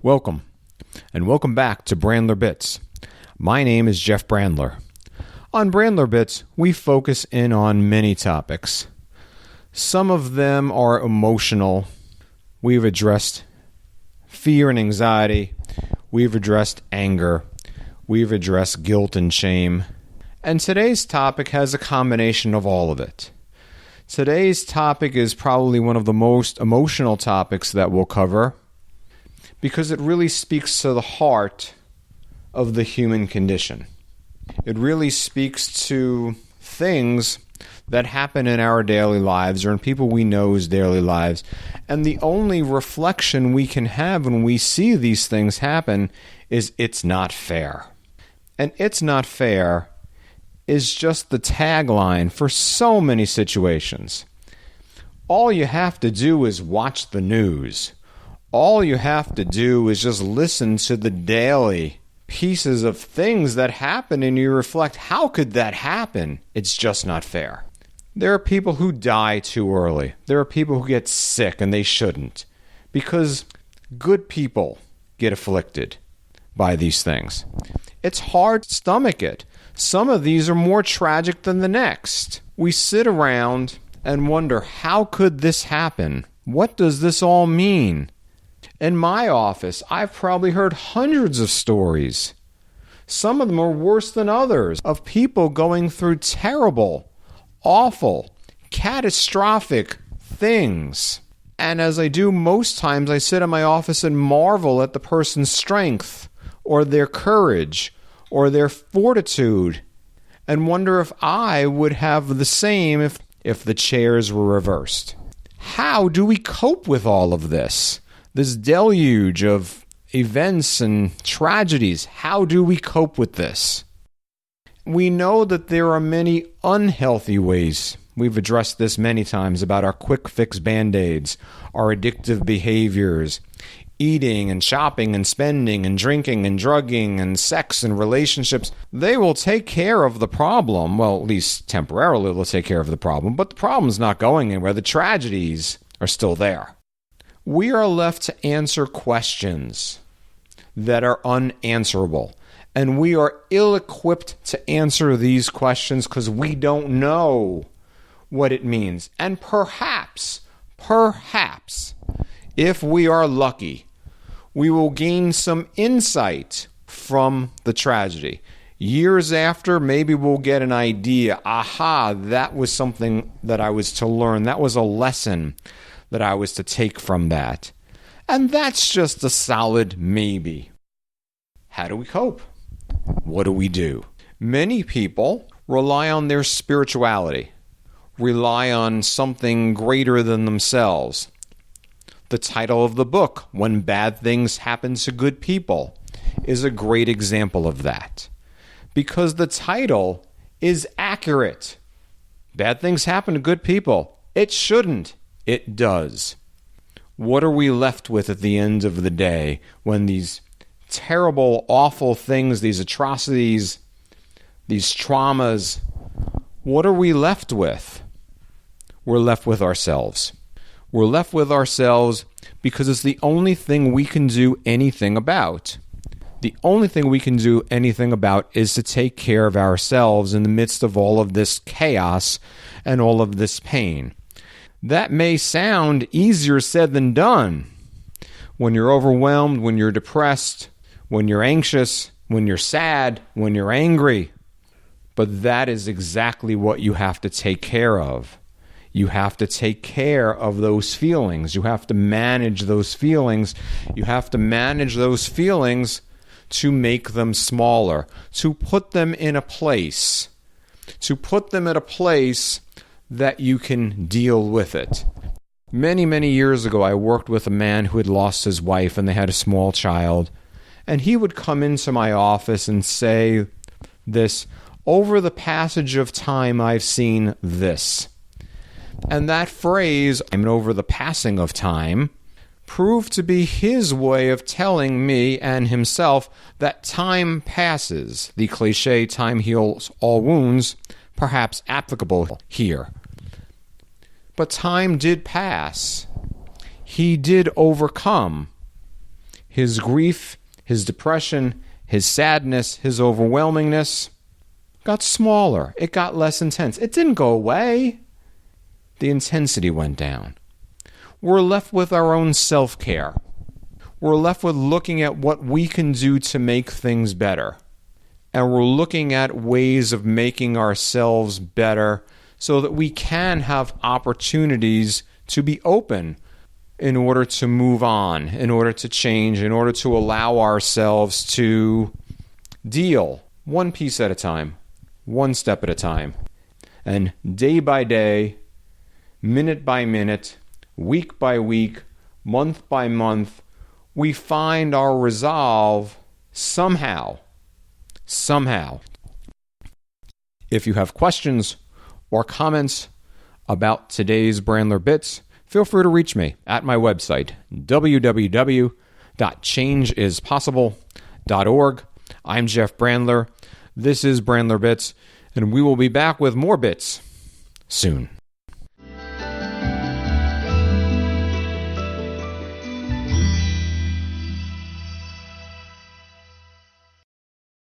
Welcome, and welcome back to Brandler Bits. My name is Jeff Brandler. On Brandler Bits, we focus in on many topics. Some of them are emotional. We've addressed fear and anxiety. We've addressed anger. We've addressed guilt and shame. And today's topic has a combination of all of it. Today's topic is probably one of the most emotional topics that we'll cover, because it really speaks to the heart of the human condition. It really speaks to things that happen in our daily lives or in people we know's daily lives. And the only reflection we can have when we see these things happen is it's not fair. And it's not fair is just the tagline for so many situations. All you have to do is watch the news. All you have to do is just listen to the daily pieces of things that happen, and you reflect, how could that happen? It's just not fair. There are people who die too early. There are people who get sick and they shouldn't, because good people get afflicted by these things. It's hard to stomach it. Some of these are more tragic than the next. We sit around and wonder, how could this happen? What does this all mean? In my office, I've probably heard hundreds of stories. Some of them are worse than others, of people going through terrible, awful, catastrophic things. And as I do most times, I sit in my office and marvel at the person's strength, or their courage, or their fortitude, and wonder if I would have the same if the chairs were reversed. How do we cope with all of this? This deluge of events and tragedies, how do we cope with this? We know that there are many unhealthy ways. We've addressed this many times about our quick fix band-aids, our addictive behaviors, eating and shopping and spending and drinking and drugging and sex and relationships. They will take care of the problem. Well, at least temporarily they'll take care of the problem, but the problem's not going anywhere. The tragedies are still there. We are left to answer questions that are unanswerable. And we are ill-equipped to answer these questions because we don't know what it means. And perhaps, if we are lucky, we will gain some insight from the tragedy. Years after, maybe we'll get an idea. Aha, that was something that I was to learn. That was a lesson that I was to take from that. And that's just a solid maybe. How do we cope? What do we do? Many people rely on their spirituality, rely on something greater than themselves. The title of the book, When Bad Things Happen to Good People, is a great example of that. Because the title is accurate. Bad things happen to good people. It shouldn't. It does. What are we left with at the end of the day when these terrible, awful things, these atrocities, these traumas, what are we left with? We're left with ourselves. We're left with ourselves because it's the only thing we can do anything about. The only thing we can do anything about is to take care of ourselves in the midst of all of this chaos and all of this pain. That may sound easier said than done. When you're overwhelmed, when you're depressed, when you're anxious, when you're sad, when you're angry. But that is exactly what you have to take care of. You have to take care of those feelings. You have to manage those feelings. You have to manage those feelings to make them smaller, to put them in a place, that you can deal with it. Many, many years ago, I worked with a man who had lost his wife and they had a small child. And he would come into my office and say this, over the passage of time, I've seen this. And that phrase, and over the passing of time, proved to be his way of telling me and himself that time passes. The cliche, time heals all wounds, perhaps applicable here. But time did pass. He did overcome. his grief, his depression, his sadness, his overwhelmingness got smaller. It got less intense. It didn't go away. The intensity went down. We're left with our own self-care. We're left with looking at what we can do to make things better. And we're looking at ways of making ourselves better so that we can have opportunities to be open in order to move on, in order to change, in order to allow ourselves to deal one piece at a time, one step at a time. And day by day, minute by minute, week by week, month by month, we find our resolve somehow. If you have questions or comments about today's Brandler Bits, feel free to reach me at my website, www.changeisimpossible.org. I'm Jeff Brandler. This is Brandler Bits, and we will be back with more bits soon.